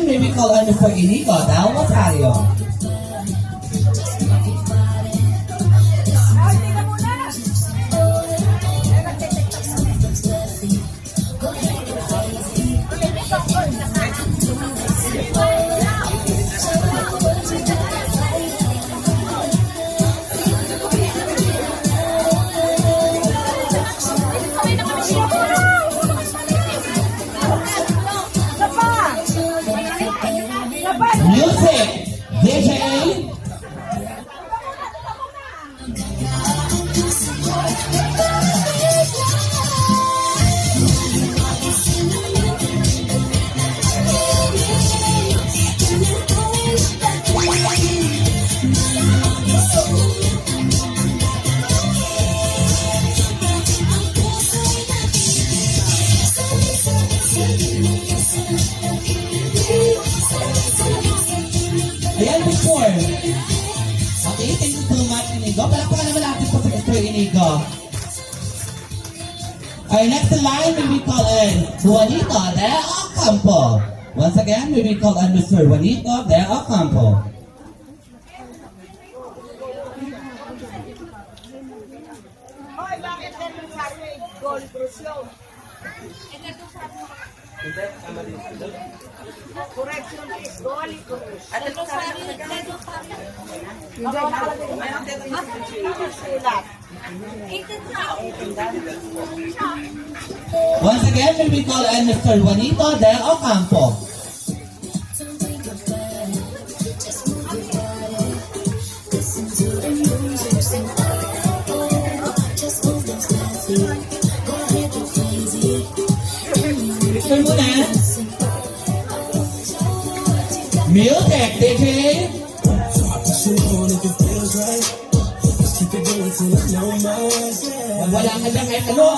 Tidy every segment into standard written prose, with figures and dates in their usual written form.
may we call on Mr. Inigo Del Rosario. Music, DJ. Ayan, before. Okay, thank you so much, Inigo. Palakpakan naman natin po si Mr. Inigo. Our next line, may we call in Juanito de Ocampo. Once again, may we call on Mr. Juanito de Ocampo. Hoy, bakit ganun sabi? Gold Cruise yun. Correction is Gold Cruise. At ito sa Once again, may we call on Mr. Juanito de Ocampo. Mr. muna. Music, DJ. Wala ka dyan kahit ano.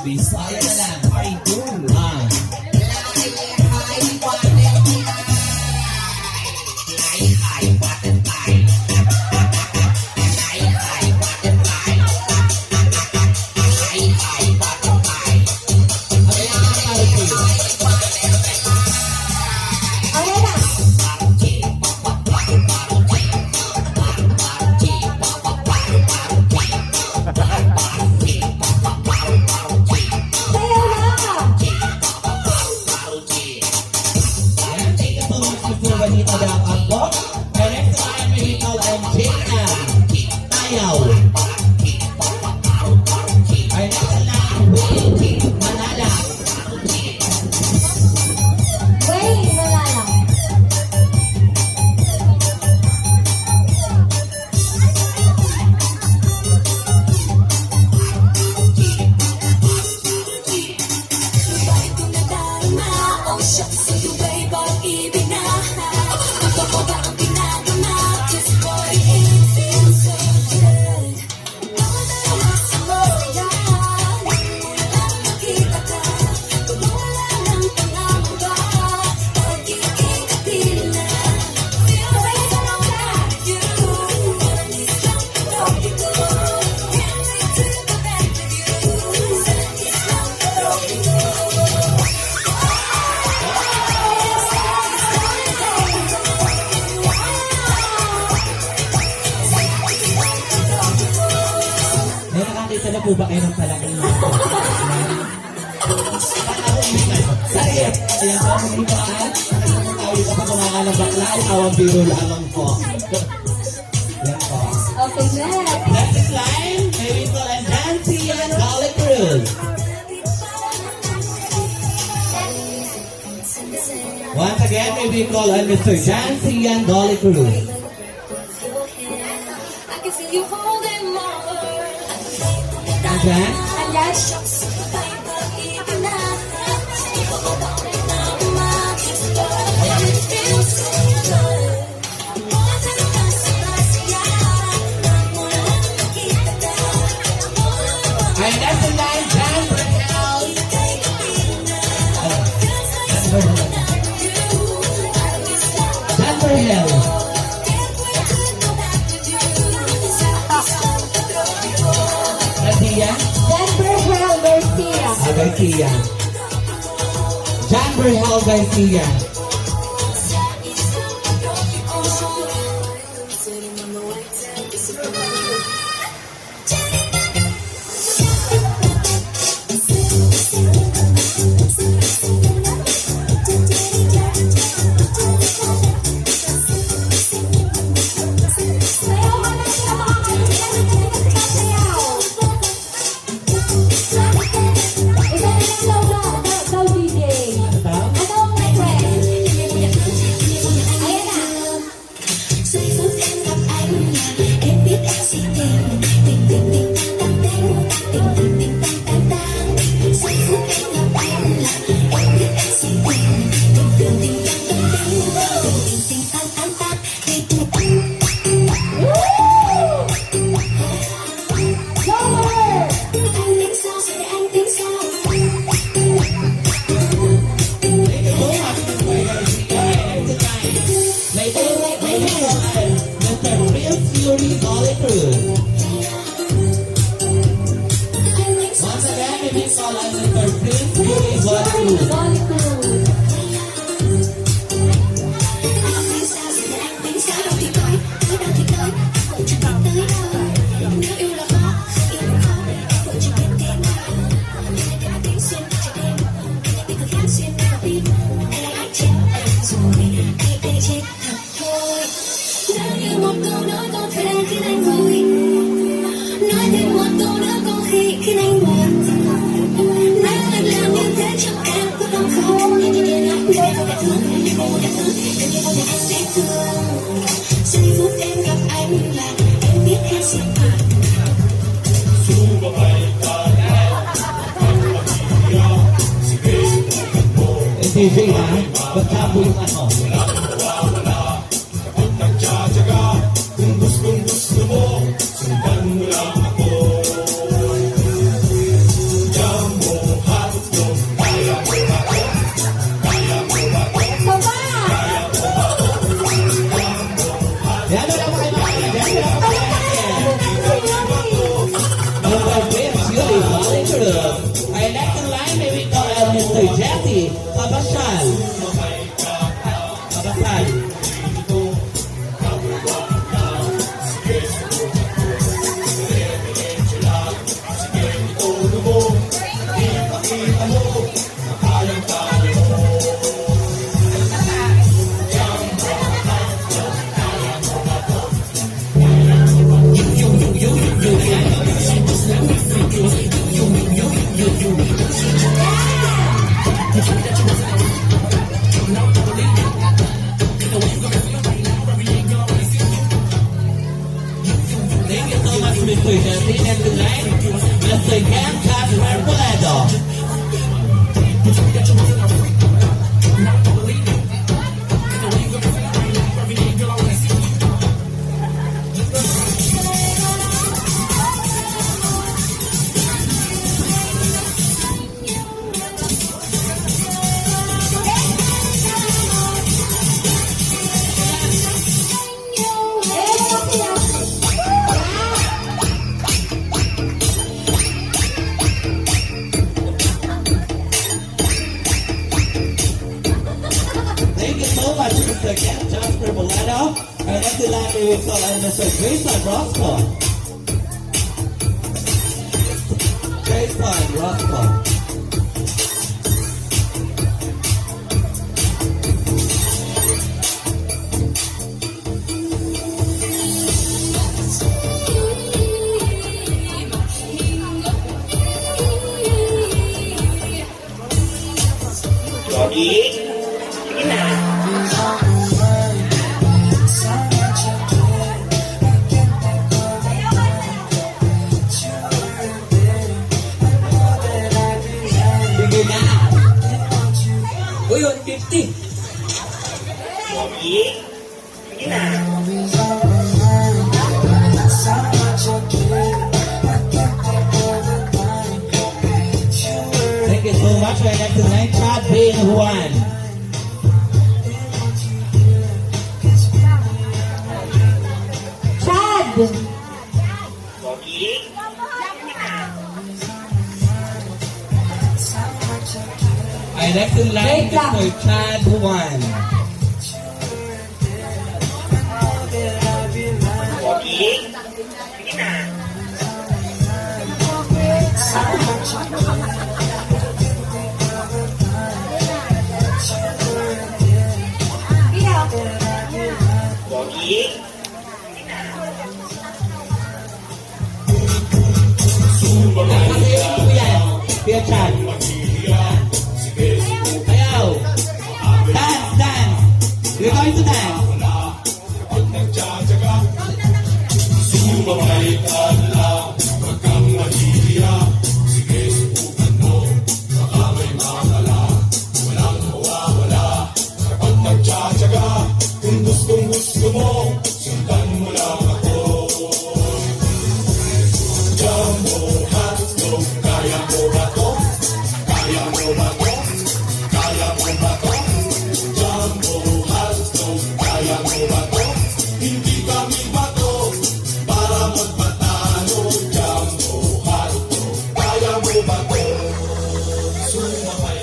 Bisaya na lang. I do. Juanito de Ocampo. Our next line, may we call on JM Tayaw. Our next line, Wayne Manala. Wait, Malala. May nakakita na po ba kayo ng talaking Sakit! Ayan po, hindi pa ka. Nakakawin ka pa kumakain ng bakla. Awang biro lamang po. Yan po. Okay, next. Next line, may we call on Nancy and Dolly Cruz. Once again, may we call on Mr. Jancy and Dolly Cruz. Andyan? Andyan? Our next line, Jan Raquel Garcia. John Berhel Garcia. Sayaw ka na sa mga kaibigan. Sayaw. Isa na lang daw, DJ. Ito? Ano ang request? Ayan na. Giây phút em gặp anh là em biết em si tình tình tình tình tang tang tình tình tình tang tang tang. Giây phút em gặp anh là em biết em si tình tình tình tình tang tang tang tình tình tang tang tang tình tình tình. Lower. Anh tính sao rồi anh tính sao? Mr. Real Fury Golly Cruz. Once again, we will call on Mr. Real Fury Golly Cruz. Golly Cruz. Anh tính sao rồi anh tính sao? Đâu thì nói, tới đâu thì tới, cũng chưa biết tới đâu. Nếu yêu là khó, yêu là khó, cũng chưa biết thế nào. Nên em tính xuyên cho đêm, tình cực khác xuyên vào tim. Anh chết em rồi, anh chết thật thôi. Nói như một câu nói có thể đang khiến anh vui. Nói thêm một câu nữa có khi khiến anh buồn. Nói anh làm như thế trong em có đau khổ. Nhưng anh biết không đẹp hơn, nhưng cô đẹp hơn, nhưng không thể anh sẽ thương. Giây phút em gặp anh là em biết em sẽ phạt. DJ ha, magkabo yung ano. Baba. Yan na lang kayo mga kaibigan. Mr. Real Fury Golly Cruz. Our next in line, may we call on Mr. Jesse Abasal. Abasal. Thank you so much, Mr. Jesse. Next in line, Mr. Ken Casper Poledo. Thank you so much, Mr. Ken Jasper Poledo. Our next in line, we will call on Mr. Grayson Roscoe. Grayson Roscoe. Sige na. Uy, 150. Thank you so much. Our next in line, Chad Bain Juan. Chad. Ay, next in line, Wait lang. Mr. Chad Juan. Kuya Chad. Ayaw. Dance, dance. We're going to dance.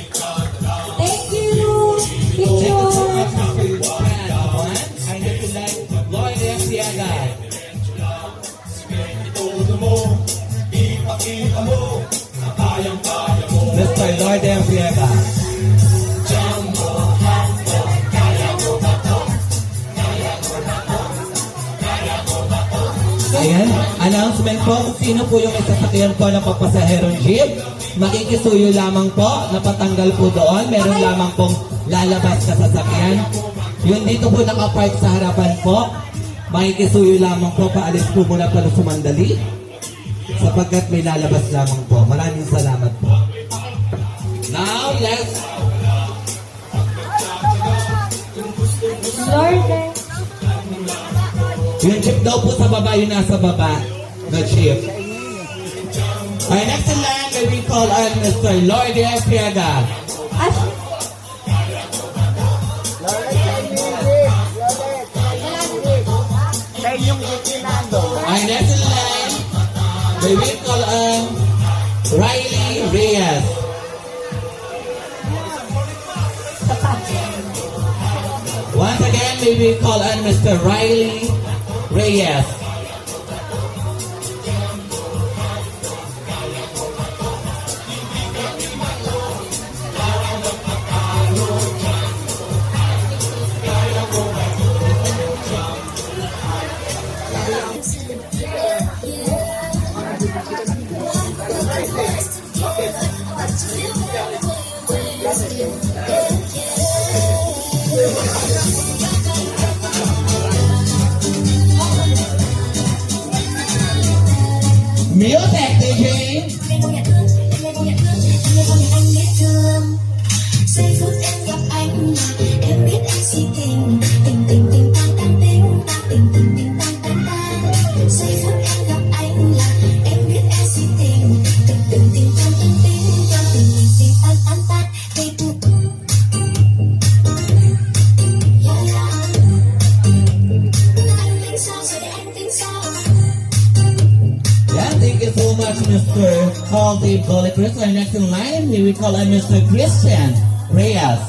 Thank you. Thank you so Picture. much, Mr. Chad Juan. Ay, next in line, Lloyd Estiaga. Mr. Lloyd Estiaga. Ayan, announcement po kung sino po yung isasakyan po ng papasaherong jeep. Makikisuyo lamang po, napatanggal po doon. Meron lamang pong lalabas na sasakyan. Yun dito po nakapark sa harapan po. Makikisuyo lamang po, paalis po muna pa sumandali. Sapagkat may lalabas lamang po. Maraming salamat po. Now, let's... Lord. Yung jeep daw po sa baba, yung nasa baba na jeep. Okay, next in line, may we call on Mr. Lloyd Espiaga. As Sa inyong gitinado. Okay, next in line, may we call on Riley Reyes. Once again, may we call on Mr. Riley Reyes. Music, DJ. Giây phút em gặp anh em biết anh si tình tình tình tình tang tang tình tang tình tình tình tang tang tang. Giây phút em gặp anh là em biết em si tình tình tình tình tang tang tình tang tình tình tình tang tang tang. Hey boo boo, yeah yeah. Anh tính sao rồi anh tính sao? Yeah, thank you so much, Mr. Paul D. Bolicris. Our next in line, we will call on Mr. Christian Reyes.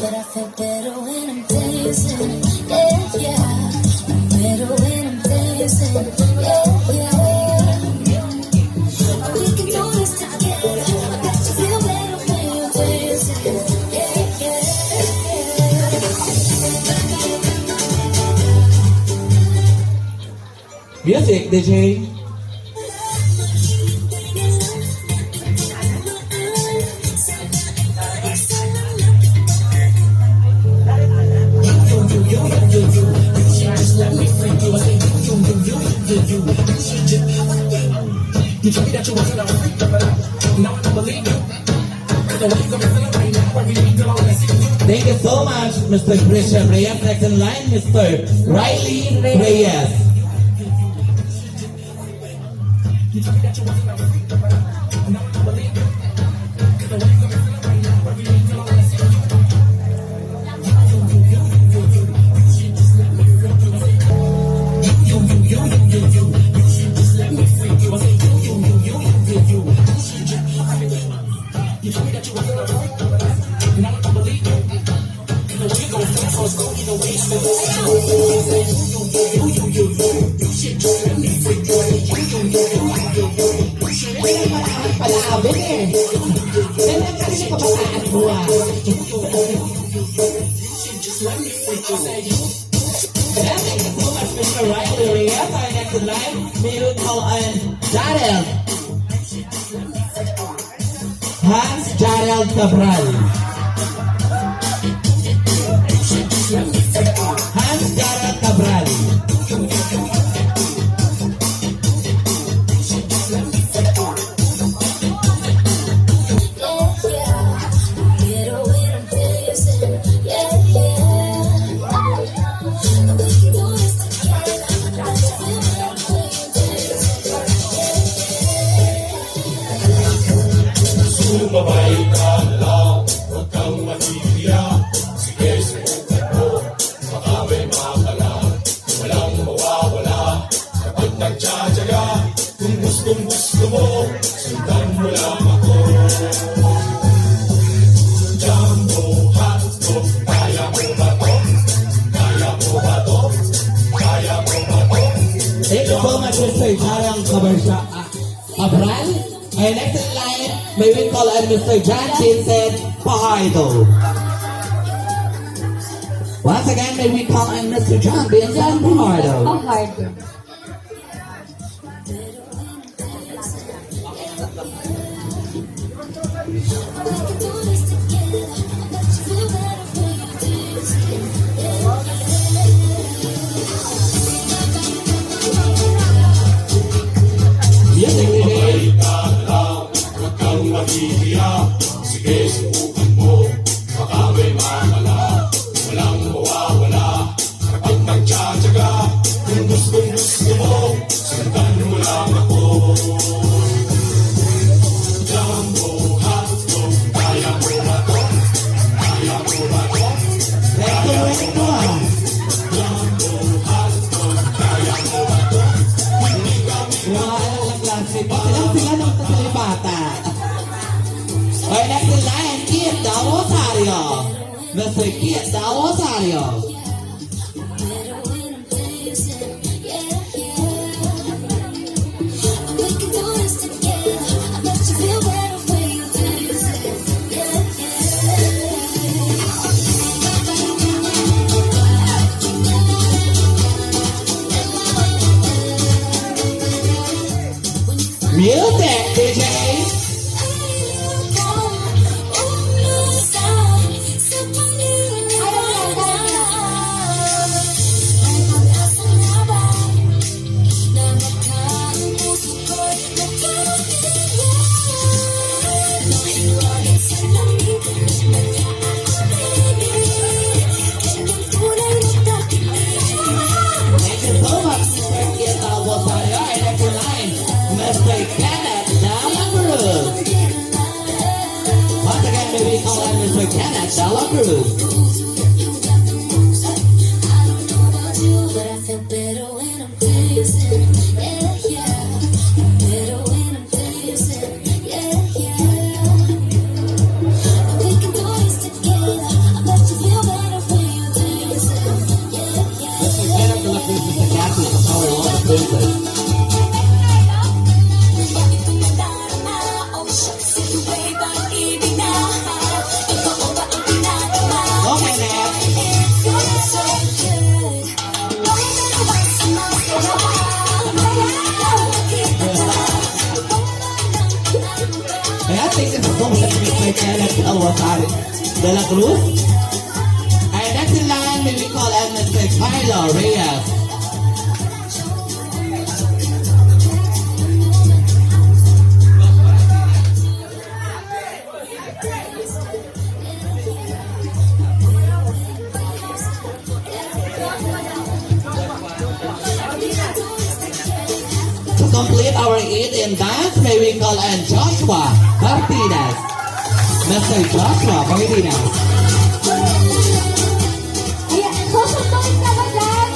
But I feel better when I'm dancing, yeah, yeah. Better when I'm dancing, yeah, yeah. We can do this together. I got to feel better when you're dancing, yeah, yeah. Music, DJ. Thank you so much, Mr. Christian Reyes. Next in line, Mr. Riley Reyes. Palaabot eh. Ganyan kasi kabataan mo ah. Yeah, thank you so much, Mr. Riley Reyes. Our next in line, Mayroon ko ang Jarel. Hans Jarel Cabral. Hans Jarel Cabral. Sumabay ka lang, huwag kang mahihiya. Sige, subukan mo, baka may makala. Walang mawawala, kapag nagtsatsaga. Kung gustong gusto mo, sundan mo lang ako. Jumbo, hotdog, kaya mo ba to? Kaya mo ba to? Kaya mo ba to? Thank you so much, Mr. Jarel Cabral. Our next in line, may we call on Mr. John Vincent Pajardo. Once again, may we call on Mr. John Vincent Pajardo. Ang hard. Yes, Sumabay ka lang, huwag kang mahihiya. Sige, subukan mo, baka may makala. Walang mawawala, kapag nagtsatsaga. Kung gustong gusto mo, sundan mo lang ako. Jumbo, hotdog, kaya mo ba to? Kaya mo ba to? let's go right to one. Jumbo, hotdog, kaya mo ba to? Yung mga alam ng klase ko, sila nung tasalibata. Our next in line, Keith Del Rosario. Mr. Keith Del Rosario. Music, DJ. Thank you so much, Mr. Keith Del Rosario. Our next in line, Mr. Kenneth De La Cruz. Once again, may we call on Mr. Kenneth De La Cruz. But I feel better when I'm dancing, yeah, yeah. Better when I'm dancing, yeah, yeah. We can do this together. I bet you feel better when you're dancing, yeah, yeah. Mr. Kenneth De La Cruz is the captain of our Lord of Princess. Okay, Nat. Kaya thank you so much, Mr. Kenneth De La Cruz. Our next in line, may we call on Mr. Carlo Reyes. To complete our eat in dance, may we call on Joshua Martinez. Mr. Joshua Martinez. Ayan, susunod ka ba dyan?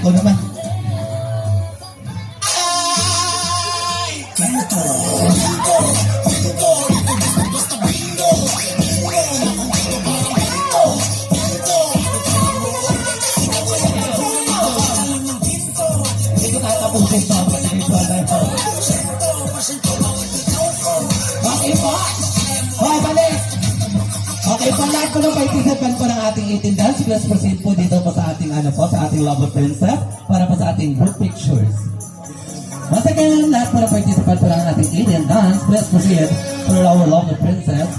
Ikaw naman. Hindi ko tatapusin to. Okay po. Okay, balik. Okay po, lahat po ng participant po ng ating 18 dance, plus proceed po dito po sa ating sa ating Love of Princess para po sa ating group pictures. Once again, lahat po ng participant po ng ating 18 dance, plus proceed for our Love of Princess